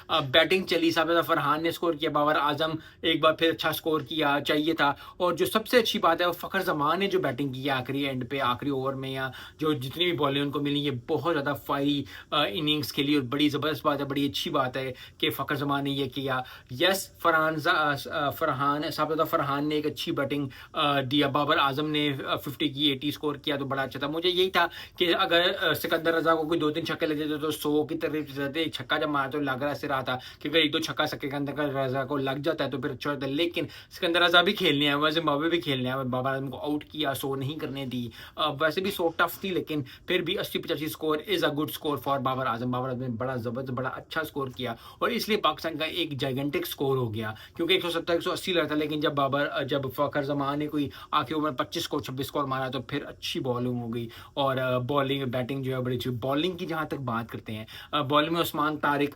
Batting चली, साबित फरहान ने स्कोर किया, बाबर आजम एक बार फिर अच्छा स्कोर किया चाहिए था। और जो सबसे अच्छी बात है वो फ़खर ज़मान ने जो बैटिंग की है आखिरी एंड पे, आखिरी ओवर में, या जो जितनी भी बॉलें उनको मिली, ये बहुत ज़्यादा फायरी इनिंग्स खेली और बड़ी ज़बरदस्त बात है, बड़ी अच्छी बात है कि फ़खर ज़मान ने ये किया। यस, फरहान साबित फरहान ने एक अच्छी बैटिंग दिया, बाबर आजम ने 50 की 80 स्कोर किया तो बड़ा अच्छा था। मुझे यही था कि अगर सिकंदर रज़ा को कोई 2-3 छक्के लग जाते तो 100 की तरफ जाते, एक छक्का जब मारा तो लग रहा ऐसे रहा था कि अगर 1-2 छक्का सिकंदर रज़ा को लग जाता है तो फिर अच्छा होता है। लेकिन सिकंदर रज़ा भी खेलने आया हुआ है, ज़िम्बाब्वे भी खेलने आया हुआ है, बाबर आजम को आउट किया, 100 नहीं करने दी। वैसे भी 100 टफ थी, लेकिन फिर भी 80-85 score is a good score for Babar Azam. Babar Azam ने बड़ा ज़बरदस्त, बड़ा अच्छा स्कोर किया और इसलिए पाकिस्तान का एक जाइगेंटिक स्कोर हो गया, क्योंकि 170-180 लगा था, लेकिन जब फ़खर ज़मान ने कोई आखिरी ओवर में 25 स्कोर 26 स्कोर मारा तो फिर अच्छी बॉलिंग हो गई और बॉलिंग बैटिंग जो है बड़ी अच्छी। बॉलिंग की जहाँ तक बात करते हैं, बॉलिंग में उस्मान तारिक